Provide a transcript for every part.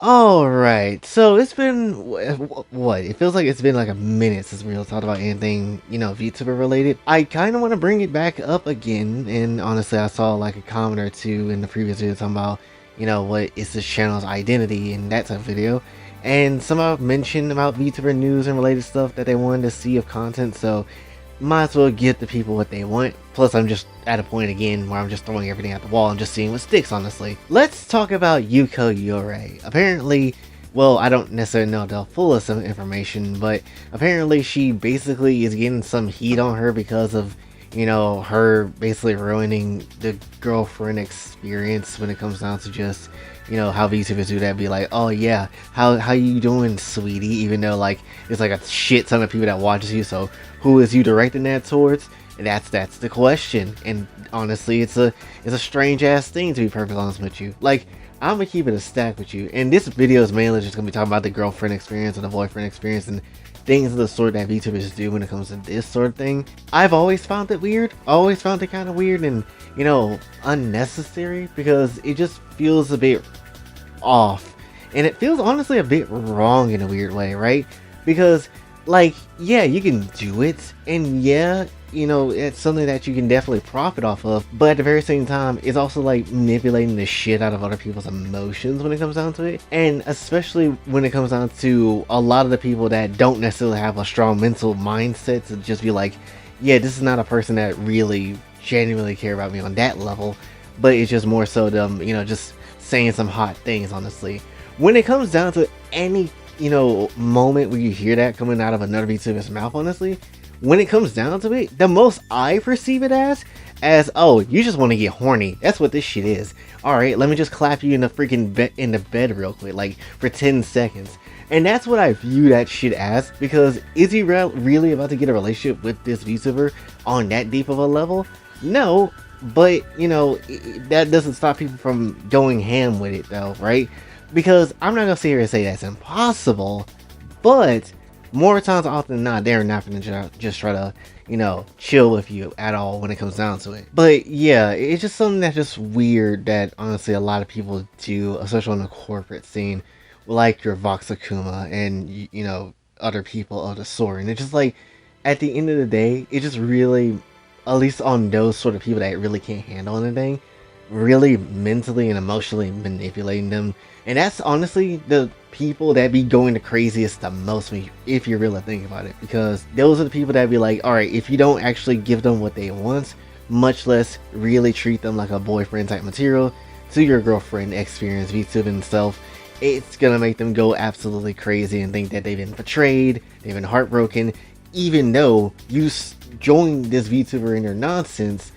Alright, so it's been, what? It feels like it's been like a minute since we talked about anything, VTuber related. I kind of want to bring it back up again, and honestly, I saw like a comment or two in the previous video talking about, what is this channel's identity and that type of video. And somehow mentioned about VTuber news and related stuff that they wanted to see of content, so might as well get the people what they want. Plus, I'm just at a point again where I'm just throwing everything at the wall and just seeing what sticks, honestly. Let's talk about Yuko Ure. Apparently, well, I don't necessarily know the fullest of information, but apparently she basically is getting some heat on her because of, her basically ruining the girlfriend experience when it comes down to just, how VTubers do that, be like, oh yeah, how you doing, sweetie, even though like there's like a shit ton of people that watches you, so who is you directing that towards? And that's the question. And honestly, it's a strange ass thing, to be perfectly honest with you. Like, I'm gonna keep it a stack with you, and this video is mainly just gonna be talking about the girlfriend experience and the boyfriend experience and things of the sort that VTubers do when it comes to this sort of thing. I've always found it weird, always found it kind of weird and, unnecessary, because it just feels a bit off, and it feels honestly a bit wrong in a weird way, right? Because, like, yeah, you can do it, and yeah, it's something that you can definitely profit off of, but at the very same time, it's also like manipulating the shit out of other people's emotions when it comes down to it. And especially when it comes down to a lot of the people that don't necessarily have a strong mental mindset to just be like, yeah, this is not a person that really genuinely care about me on that level, but it's just more so them, just saying some hot things, honestly. When it comes down to any, moment where you hear that coming out of another VTuber's mouth, honestly, when it comes down to it, the most I perceive it as, oh, you just want to get horny. That's what this shit is. Alright, let me just clap you in the freaking in the bed real quick, like for 10 seconds. And that's what I view that shit as, because is he really about to get a relationship with this VTuber on that deep of a level? No, but, that doesn't stop people from going ham with it though, right? Because I'm not gonna sit here and say that's impossible, but more times often than not, they're not gonna just try to, chill with you at all when it comes down to it. But yeah, it's just something that's just weird that honestly a lot of people do, especially on the corporate scene, like your Vox Akuma and, other people of the sort. And it's just like, at the end of the day, it just really, at least on those sort of people that really can't handle anything, really mentally and emotionally manipulating them. And that's honestly the people that be going the craziest the most, if you really think about it, because those are the people that be like, all right, if you don't actually give them what they want, much less really treat them like a boyfriend type material to your girlfriend experience VTubing and stuff, it's gonna make them go absolutely crazy and think that they've been betrayed, they've been heartbroken, even though you joined this VTuber in their nonsense.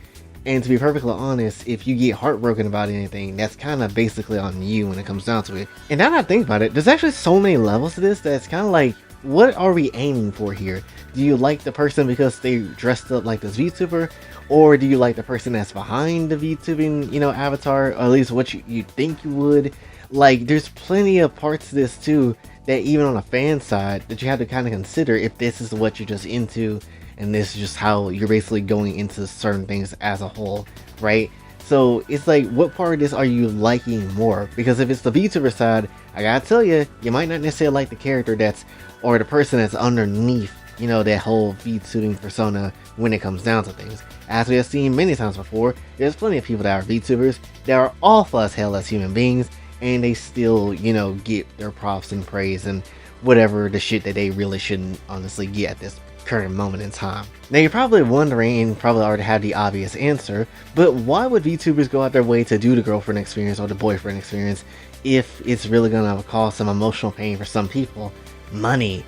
And to be perfectly honest, if you get heartbroken about anything, that's kind of basically on you when it comes down to it. And now that I think about it, there's actually so many levels to this that's kind of like, what are we aiming for here? Do you like the person because they dressed up like this VTuber? Or do you like the person that's behind the VTubing, avatar? Or at least what you think you would? Like, there's plenty of parts to this too, that even on a fan side, that you have to kind of consider if this is what you're just into, and this is just how you're basically going into certain things as a whole, right? So it's like, what part of this are you liking more? Because if it's the VTuber side, I gotta tell you, you might not necessarily like the character or the person that's underneath, that whole VTubing persona when it comes down to things. As we have seen many times before, there's plenty of people that are VTubers that are awful as hell as human beings, and they still, get their props and praise and whatever the shit that they really shouldn't honestly get at this current moment in time. Now you're probably wondering, and probably already have the obvious answer, but why would VTubers go out their way to do the girlfriend experience or the boyfriend experience if it's really gonna cause some emotional pain for some people? Money.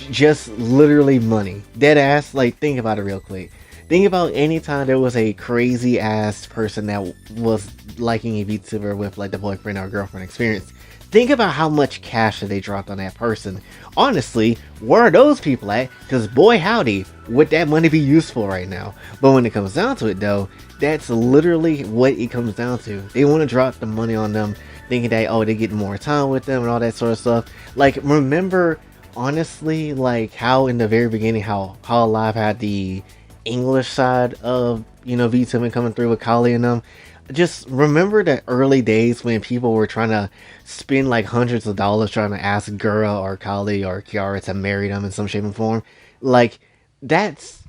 Just literally money. Dead ass. Like, think about it real quick. Think about any time there was a crazy ass person that was liking a VTuber with like the boyfriend or girlfriend experience. Think about how much cash that they dropped on that person. Honestly, where are those people at? Because boy howdy, would that money be useful right now? But when it comes down to it though, that's literally what it comes down to. They want to drop the money on them, thinking that, oh, they get more time with them and all that sort of stuff. Like, remember, honestly, like how in the very beginning, how Alive had the English side of, VTubing coming through with Kali and them. Just remember the early days when people were trying to spend like hundreds of dollars trying to ask Gura or Kali or Kiara to marry them in some shape and form. Like, that's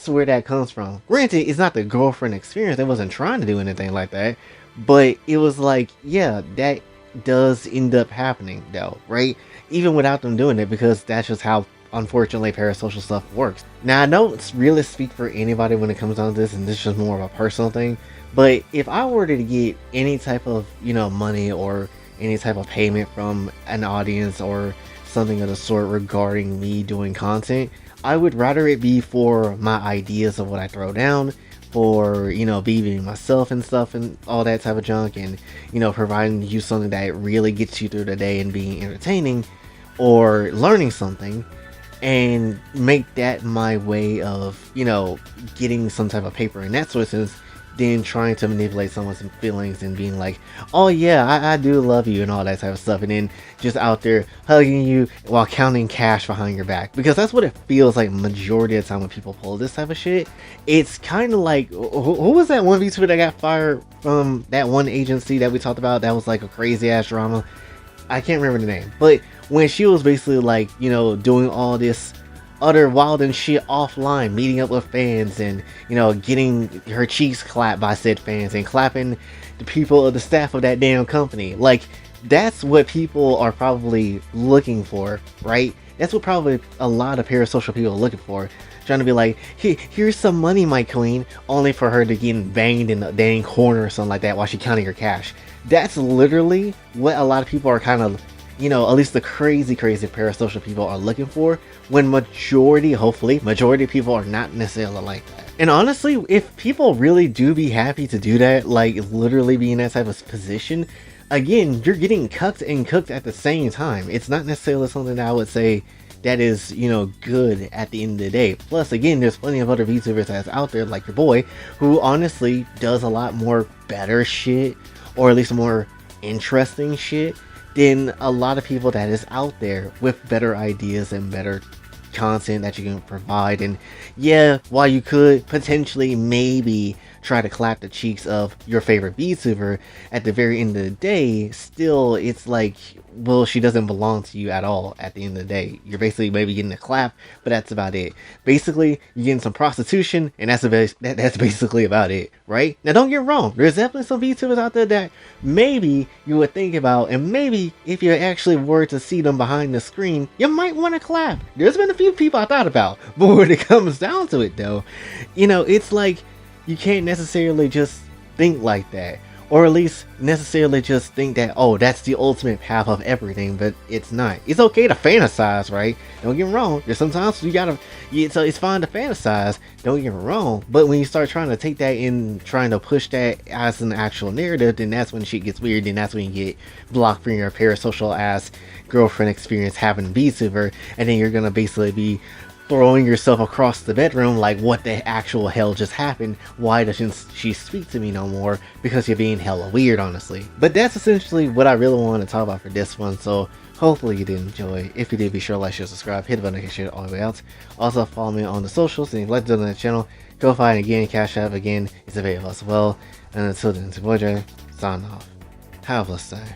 where that comes from. Granted, it's not the girlfriend experience. They wasn't trying to do anything like that, but it was like, yeah, that does end up happening though, right? Even without them doing it, because that's just how, unfortunately, parasocial stuff works. Now, I don't really speak for anybody when it comes down to this, and this is just more of a personal thing. But if I were to get any type of, money or any type of payment from an audience or something of the sort regarding me doing content, I would rather it be for my ideas of what I throw down, for, being myself and stuff and all that type of junk, and, providing you something that really gets you through the day and being entertaining or learning something, and make that my way of, getting some type of paper in that sort of sense, than trying to manipulate someone's feelings and being like, oh yeah, I do love you and all that type of stuff, and then just out there hugging you while counting cash behind your back. Because that's what it feels like majority of the time when people pull this type of shit. It's kind of like, who was that one VTuber that got fired from that one agency that we talked about that was like a crazy ass drama? I can't remember the name, but when she was basically like, doing all this utter wild and shit offline, meeting up with fans and, getting her cheeks clapped by said fans and clapping the people of the staff of that damn company. Like, that's what people are probably looking for, right? That's what probably a lot of parasocial people are looking for. Trying to be like, here's some money, my queen, only for her to get banged in the dang corner or something like that while she's counting her cash. That's literally what a lot of people are kind of, at least the crazy parasocial people are looking for, when hopefully majority of people are not necessarily like that. And honestly, if people really do be happy to do that, like literally be in that type of position, again, you're getting cucked and cooked at the same time. It's not necessarily something that I would say that is, good at the end of the day. Plus, again, there's plenty of other VTubers that's out there, like your boy, who honestly does a lot more better shit, or at least more interesting shit, than a lot of people that is out there with better ideas and better content that you can provide. And yeah, while you could potentially maybe try to clap the cheeks of your favorite VTuber, at the very end of the day, still it's like, well, she doesn't belong to you at all at the end of the day. You're basically maybe getting a clap, but that's about it. Basically, you're getting some prostitution, and that's basically about it, right? Now, don't get wrong. There's definitely some VTubers out there that maybe you would think about, and maybe if you actually were to see them behind the screen, you might want to clap. There's been a few people I thought about, but when it comes down to it, though, it's like, you can't necessarily just think like that, or at least necessarily just think that, oh, that's the ultimate path of everything, but it's not. It's okay to fantasize, right? Don't get me wrong. There's sometimes so it's fine to fantasize, don't get me wrong, but when you start trying to take that in, trying to push that as an actual narrative, then that's when shit gets weird. Then that's when you get blocked from your parasocial ass girlfriend experience having VTuber, and then you're gonna basically be throwing yourself across the bedroom like, what the actual hell just happened? Why doesn't she speak to me no more? Because you're being hella weird, honestly. But that's essentially what I really want to talk about for this one, so hopefully you did enjoy. If you did, be sure to like, share, subscribe, hit the button and share it all the way out. Also follow me on the socials, and if you'd like to donate to the channel, Kofi, and again, Cash App again is available as well. And until then, it's your boy Jay, signing off. Have a blessed day.